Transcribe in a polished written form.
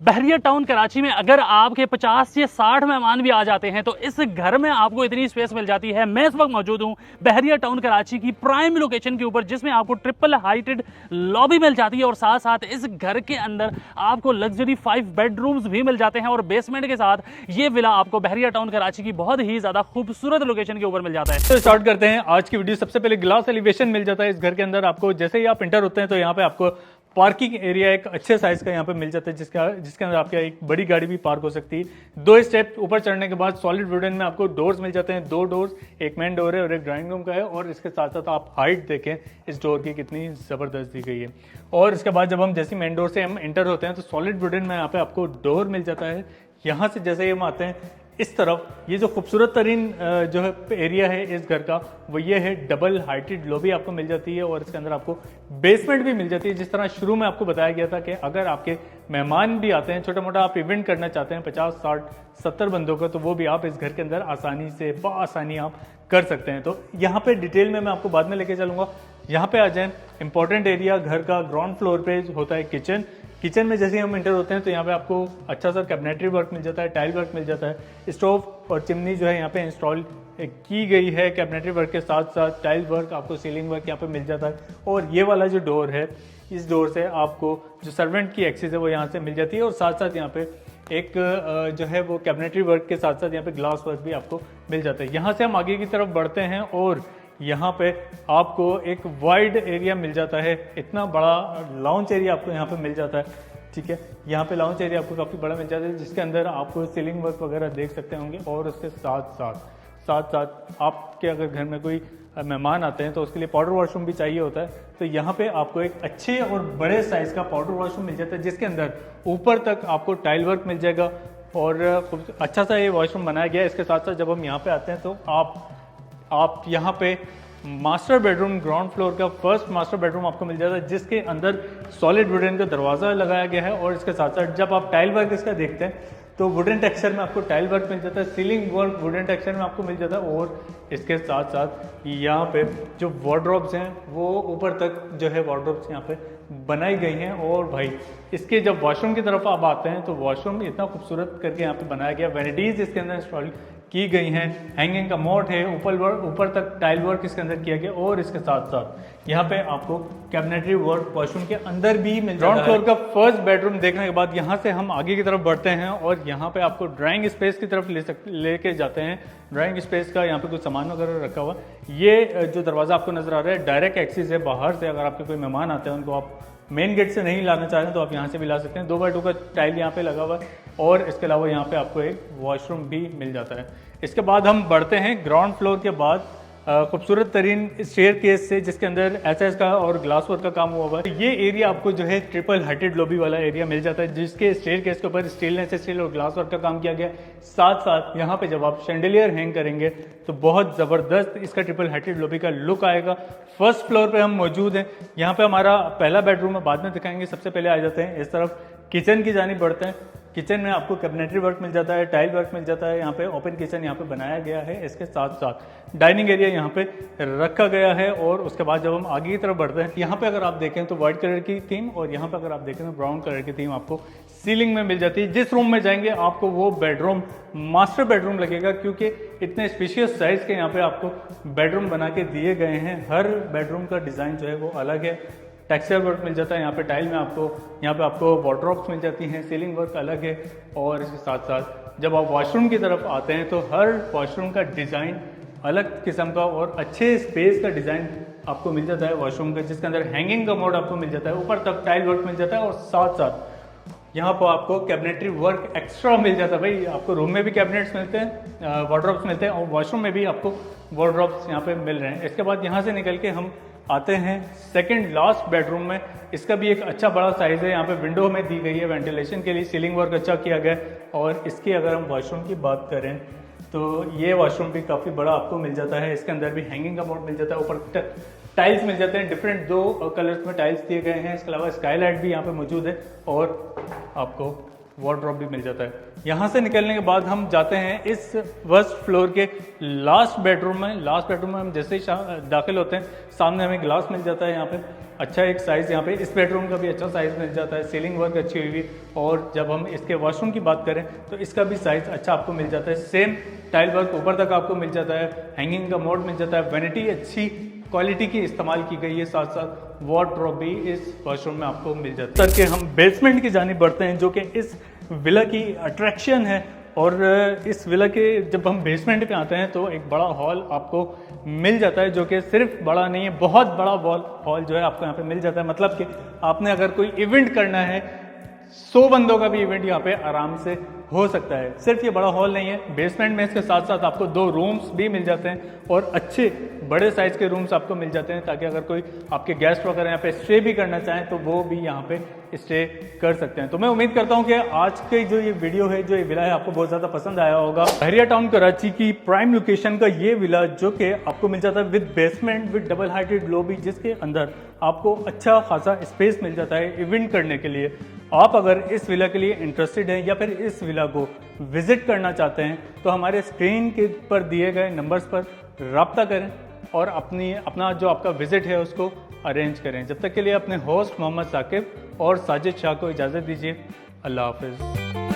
बहरिया town Karachi में अगर आपके 50 से 60 मेहमान भी आ जाते हैं तो इस घर में आपको इतनी स्पेस मिल जाती है। मैं इस वक्त मौजूद हूं बहरिया टाउन कराची की प्राइम लोकेशन के ऊपर, जिसमें आपको ट्रिपल हाइटेड लॉबी मिल जाती है और साथ साथ इस घर के अंदर आपको लग्जरी 5 बेडरूम्स भी मिल जाते हैं और बेसमेंट के साथ ये विला आपको बहरिया टाउन कराची की बहुत ही ज्यादा खूबसूरत लोकेशन के ऊपर मिल जाता है। तो स्टार्ट करते हैं आज की वीडियो। सबसे पहले ग्लास एलिवेशन मिल जाता है इस घर के अंदर आपको। जैसे ही आप इंटर होते हैं तो यहाँ पे आपको पार्किंग एरिया एक अच्छे साइज का यहाँ पे मिल जाता है, जिसके अंदर आपके एक बड़ी गाड़ी भी पार्क हो सकती है। 2 स्टेप ऊपर चढ़ने के बाद सॉलिड वुडन में आपको डोर्स मिल जाते हैं। 2 डोर्स, एक मेन डोर है और एक ड्राइंग रूम का है। और इसके साथ साथ आप हाइट देखें इस डोर की कितनी ज़बरदस्त दी गई है। और इसके बाद जब हम जैसे मेन डोर से हम एंटर होते हैं तो सॉलिड वुडन में यहाँ पे आपको डोर मिल जाता है। यहाँ से जैसे हम आते हैं इस तरफ, ये जो खूबसूरत तरीन जो है एरिया है इस घर का, वो ये है डबल हाइटेड लॉबी आपको मिल जाती है और इसके अंदर आपको बेसमेंट भी मिल जाती है। जिस तरह शुरू में आपको बताया गया था कि अगर आपके मेहमान भी आते हैं, छोटा मोटा आप इवेंट करना चाहते हैं 50, 60, 70 बंदों का, तो वो भी आप इस घर के अंदर आसानी से बआसानी आप कर सकते हैं। तो यहाँ पे डिटेल में मैं आपको बाद में लेके चलूँगा। यहाँ पे आ जाए, इंपॉर्टेंट एरिया घर का ग्राउंड फ्लोर पे होता है किचन। किचन में जैसे हम इंटर होते हैं तो यहाँ पे आपको अच्छा सा कैबिनेटरी वर्क मिल जाता है, टाइल वर्क मिल जाता है। स्टोव और चिमनी जो है यहाँ पे इंस्टॉल की गई है कैबिनेटरी वर्क के साथ साथ टाइल वर्क, आपको सीलिंग वर्क यहाँ पे मिल जाता है। और ये वाला जो डोर है, इस डोर से आपको जो सर्वेंट की एक्सेस है वो यहाँ से मिल जाती है। और साथ साथ यहाँ पे एक जो है वो कैबिनेटरी वर्क के साथ साथ यहाँ पे ग्लास वर्क भी आपको मिल जाता है। यहाँ से हम आगे की तरफ बढ़ते हैं और यहाँ पे आपको एक वाइड एरिया मिल जाता है। इतना बड़ा लाउंज एरिया आपको यहाँ पे मिल जाता है, ठीक है। यहाँ पे लाउंज एरिया आपको काफ़ी बड़ा मिल जाता है, जिसके अंदर आपको सीलिंग वर्क वगैरह देख सकते होंगे। और उसके साथ साथ आपके अगर घर में कोई मेहमान आते हैं तो उसके लिए पाउडर वॉशरूम भी चाहिए होता है। तो यहाँ पे आपको एक अच्छे और बड़े साइज़ का पाउडर वॉशरूम मिल जाता है, जिसके अंदर ऊपर तक आपको टाइल वर्क मिल जाएगा और अच्छा सा ये वॉशरूम बनाया गया है। इसके साथ साथ जब हम यहाँ पे आते हैं तो आप यहाँ पे मास्टर बेडरूम, ग्राउंड फ्लोर का फर्स्ट मास्टर बेडरूम आपको मिल जाता है, जिसके अंदर सॉलिड वुडन का दरवाज़ा लगाया गया है। और इसके साथ साथ जब आप टाइल वर्क इसका देखते हैं तो वुडन टेक्सचर में आपको टाइल वर्क मिल जाता है, सीलिंग वर्क वुडन टेक्सचर में आपको मिल जाता है। और इसके साथ साथ यहाँ पे जो वार्डरोब्स हैं वो ऊपर तक जो है वार्डरोब्स यहाँ पे बनाई गई हैं। और भाई इसके जब वॉशरूम की तरफ आप आते हैं तो वॉशरूम इतना खूबसूरत करके यहाँ पे बनाया गया, वैनिटीज़ इसके अंदर इंस्टॉल की गई हैं, हैंगिंग का मोड है, ऊपर तक टाइल वर्क इसके अंदर किया गया। और इसके साथ साथ यहाँ पे आपको कैबिनेटरी वर्क वॉशरूम के अंदर भी मिल जाता है। ग्राउंड फ्लोर का फर्स्ट बेडरूम देखने के बाद यहाँ से हम आगे की तरफ बढ़ते हैं और यहाँ पे आपको ड्राइंग स्पेस की तरफ लेके जाते हैं। ड्राइंग स्पेस का यहाँ पे कुछ सामान वगैरह रखा हुआ। ये जो दरवाज़ा आपको नजर आ रहा है डायरेक्ट एक्सेस है बाहर से। अगर आपके कोई मेहमान आते हैं उनको आप मेन गेट से नहीं लाना चाह रहे तो आप यहाँ से भी ला सकते हैं। 2x2 का टाइल यहाँ पे लगा हुआ है और इसके अलावा यहाँ पे आपको एक वॉशरूम भी मिल जाता है। इसके बाद हम बढ़ते हैं ग्राउंड फ्लोर के बाद खूबसूरत तरीन स्टेयरकेस से, जिसके अंदर एसएस का और ग्लास वर्क का काम हुआ है। ये एरिया आपको जो है ट्रिपल हाइटेड लॉबी वाला एरिया मिल जाता है, जिसके स्टेयरकेस के ऊपर स्टेनलेस स्टील और ग्लास वर्क का काम किया गया। साथ साथ यहाँ पे जब आप शैंडलियर हैंग करेंगे तो बहुत ज़बरदस्त इसका ट्रिपल हाइटेड लॉबी का लुक आएगा। फर्स्ट फ्लोर पे हम मौजूद हैं। यहाँ पे हमारा पहला बेडरूम है, बाद में दिखाएंगे। सबसे पहले आ जाते हैं इस तरफ किचन की जानिब बढ़ते हैं। किचन में आपको कैबिनेटरी वर्क मिल जाता है, टाइल वर्क मिल जाता है। यहाँ पे ओपन किचन यहाँ पे बनाया गया है। इसके साथ साथ डाइनिंग एरिया यहाँ पे रखा गया है। और उसके बाद जब हम आगे की तरफ बढ़ते हैं, यहाँ पे अगर आप देखें तो व्हाइट कलर की थीम और यहाँ पे अगर आप देखें तो ब्राउन कलर की थीम आपको सीलिंग में मिल जाती है। जिस रूम में जाएंगे आपको वो बेडरूम मास्टर बेडरूम लगेगा, क्योंकि इतने स्पेशियस साइज के यहाँ पे आपको बेडरूम बना के दिए गए हैं। हर बेडरूम का डिज़ाइन जो है वो अलग है। टेक्सचर वर्क मिल जाता है यहाँ पे टाइल में आपको, यहाँ पे आपको वार्डरोब्स मिल जाती हैं, सीलिंग वर्क अलग है। और इसके साथ साथ जब आप वॉशरूम की तरफ आते हैं तो हर वॉशरूम का डिज़ाइन अलग किस्म का और अच्छे स्पेस का डिज़ाइन आपको मिल जाता है वॉशरूम का, जिसके अंदर हैंगिंग का मोड आपको मिल जाता है, ऊपर तक टाइल वर्क मिल जाता है। और साथ साथ यहाँ पर आपको कैबिनेटरी वर्क एक्स्ट्रा मिल जाता है। भाई आपको रूम में भी कैबिनेट्स मिलते हैं, वार्डरोब्स मिलते हैं और वॉशरूम में भी आपको वार्डरोब्स यहाँ पे मिल रहे हैं। इसके बाद यहाँ से निकल के हम आते हैं सेकंड लास्ट बेडरूम में। इसका भी एक अच्छा बड़ा साइज़ है। यहाँ पे विंडो में दी गई है वेंटिलेशन के लिए, सीलिंग वर्क अच्छा किया गया है। और इसकी अगर हम वॉशरूम की बात करें तो ये वॉशरूम भी काफ़ी बड़ा आपको मिल जाता है। इसके अंदर भी हैंगिंग का मोड मिल जाता है, ऊपर टाइल्स मिल जाते हैं, डिफरेंट 2 कलर्स में टाइल्स दिए गए हैं। इसके अलावा स्काईलाइट भी यहाँ पे मौजूद है और आपको वार्डरोब भी मिल जाता है। यहाँ से निकलने के बाद हम जाते हैं इस फर्स्ट फ्लोर के लास्ट बेडरूम में। लास्ट बेडरूम में हम जैसे ही दाखिल होते हैं सामने हमें ग्लास मिल जाता है यहाँ पे। अच्छा एक साइज़ यहाँ पे इस बेडरूम का भी अच्छा साइज़ मिल जाता है, सीलिंग वर्क अच्छी हुई हुई। और जब हम इसके वॉशरूम की बात करें तो इसका भी साइज़ अच्छा आपको मिल जाता है, सेम टाइल वर्क ऊपर तक आपको मिल जाता है, हैंगिंग का मोड मिल जाता है, वैनिटी अच्छी क्वालिटी की इस्तेमाल की गई है, साथ साथ वार्डरोब भी इस वॉशरूम में आपको मिल जाता है। सर के हम बेसमेंट की जानिब बढ़ते हैं जो कि इस विला की अट्रैक्शन है। और इस विला के जब हम बेसमेंट पे आते हैं तो एक बड़ा हॉल आपको मिल जाता है, जो कि सिर्फ बड़ा नहीं है, बहुत बड़ा हॉल जो है आपको यहाँ पे मिल जाता है। मतलब कि आपने अगर कोई इवेंट करना है, 100 बंदों का भी इवेंट यहाँ पे आराम से हो सकता है। सिर्फ ये बड़ा हॉल नहीं है, बेसमेंट में इसके साथ साथ आपको 2 रूम्स भी मिल जाते हैं और अच्छे बड़े साइज के रूम्स आपको मिल जाते हैं, ताकि अगर कोई आपके गेस्ट वगैरह यहाँ पे स्टे भी करना चाहें तो वो भी यहाँ पे स्टे कर सकते हैं। तो मैं उम्मीद करता हूँ कि आज की जो ये वीडियो है, जो ये विला है, आपको बहुत ज़्यादा पसंद आया होगा। बहरिया टाउन कराची की प्राइम लोकेशन का ये विला जो कि आपको मिल जाता है with basement, with double heighted lobby, जिसके अंदर आपको अच्छा खासा स्पेस मिल जाता है इवेंट करने के लिए। आप अगर इस विला के लिए इंटरेस्टेड हैं या फिर इस विला को विजिट करना चाहते हैं तो हमारे स्क्रीन के पर दिए गए नंबर्स पर रब्ता करें और अपना जो आपका विजिट है उसको अरेंज करें। जब तक के लिए अपने होस्ट मोहम्मद साकिब और साजिद शाह को इजाज़त दीजिए। अल्लाह हाफिज़।